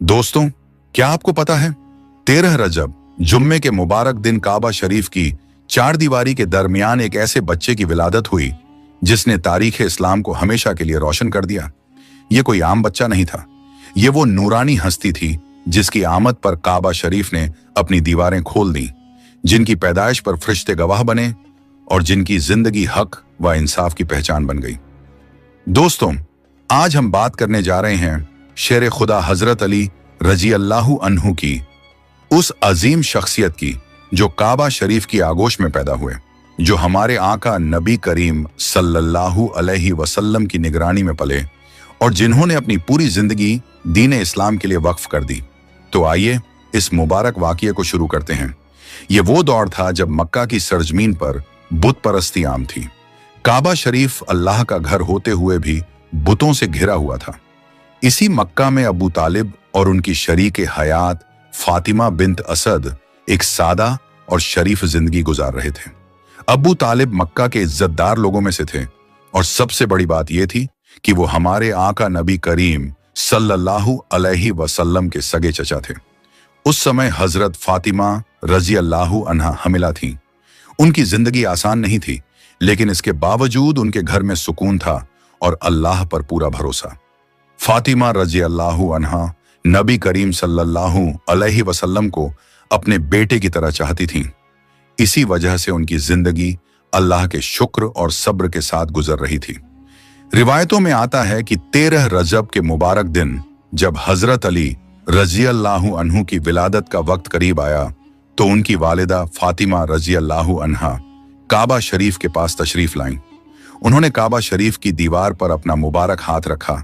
दोस्तों, क्या आपको पता है 13 रजब जुम्मे के मुबारक दिन काबा शरीफ की चार दीवारी के दरमियान एक ऐसे बच्चे की विलादत हुई जिसने तारीख इस्लाम को हमेशा के लिए रोशन कर दिया। ये कोई आम बच्चा नहीं था, ये वो नूरानी हस्ती थी जिसकी आमद पर काबा शरीफ ने अपनी दीवारें खोल दी, जिनकी पैदाइश पर फरिश्ते गवाह बने और जिनकी जिंदगी हक व इंसाफ की पहचान बन गई। दोस्तों, आज हम बात करने जा रहे हैं शेर खुदा हजरत अली रजी अल्लाहु अन्हु की, उस अजीम शख्सियत की जो काबा शरीफ की आगोश में पैदा हुए, जो हमारे आका नबी करीम सल्लल्लाहु अलैहि वसल्लम की निगरानी में पले और जिन्होंने अपनी पूरी जिंदगी दीन इस्लाम के लिए वक्फ कर दी। तो आइए इस मुबारक वाक़ये को शुरू करते हैं। ये वो दौर था जब मक्का की सरजमीन पर बुत परस्ती आम थी। काबा शरीफ अल्लाह का घर होते हुए भी बुतों से घिरा हुआ था। इसी मक्का में अबू तालिब और उनकी शरीक हयात फातिमा बिन्त असद एक सादा और शरीफ जिंदगी गुजार रहे थे। अबू तालिब मक्का के इज्जतदार लोगों में से थे और सबसे बड़ी बात यह थी कि वो हमारे आका नबी करीम सल्लल्लाहु अलैहि वसल्लम के सगे चचा थे। उस समय हजरत फातिमा रजी अल्लाहु अन्हा हमिला थीं। उनकी जिंदगी आसान नहीं थी, लेकिन इसके बावजूद उनके घर में सुकून था और अल्लाह पर पूरा भरोसा। फातिमा रजी अल्लाहु अन्हा नबी करीम सल्लल्लाहु अलैहि वसल्लम को अपने बेटे की तरह चाहती थीं। इसी वजह से उनकी जिंदगी अल्लाह के शुक्र और सब्र के साथ गुजर रही थी। रिवायतों में आता है कि 13 रजब के मुबारक दिन जब हजरत अली रजी अल्लाहु अन्हु की विलादत का वक्त करीब आया तो उनकी वालिदा फातिमा रजी अल्लाहु अन्हा काबा शरीफ के पास तशरीफ लाईं। उन्होंने काबा शरीफ की दीवार पर अपना मुबारक हाथ रखा,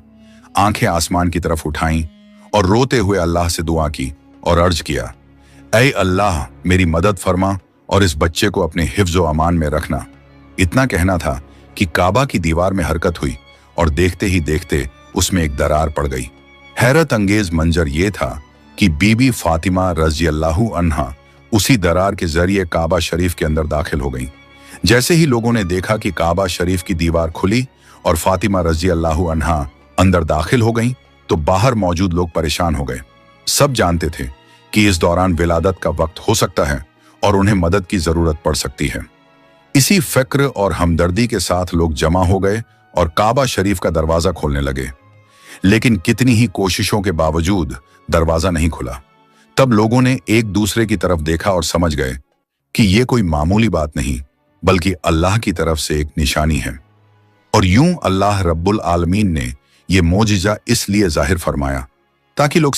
आंखें आसमान की तरफ उठाईं और रोते हुए अल्लाह से दुआ की और अर्ज किया, ऐ अल्लाह, मेरी मदद फरमा और इस बच्चे को अपने हिफ्ज़ व अमान में रखना। इतना कहना था कि काबा की दीवार में हरकत हुई और देखते ही देखते उसमें एक दरार पड़ गई। हैरत अंगेज मंजर ये था कि बीबी फातिमा रजी अल्लाहु अन्हा उसी दरार के जरिए काबा शरीफ के अंदर दाखिल हो गईं। जैसे ही लोगों ने देखा कि काबा शरीफ की दीवार खुली और फातिमा रजी अल्लाहु अन्हा अंदर दाखिल हो गईं, तो बाहर मौजूद लोग परेशान हो गए। सब जानते थे कि इस दौरान विलादत का वक्त हो सकता है और उन्हें मदद की जरूरत पड़ सकती है। इसी फिक्र और हमदर्दी के साथ लोग जमा हो गए और काबा शरीफ का दरवाजा खोलने लगे, लेकिन कितनी ही कोशिशों के बावजूद दरवाजा नहीं खुला। तब लोगों ने एक दूसरे की तरफ देखा और समझ गए कि यह कोई मामूली बात नहीं, बल्कि अल्लाह की तरफ से एक निशानी है। और यूं अल्लाह रब्बुल आलमीन ने यह मोजिजा इसलिए जाहिर फरमाया ताकि लोग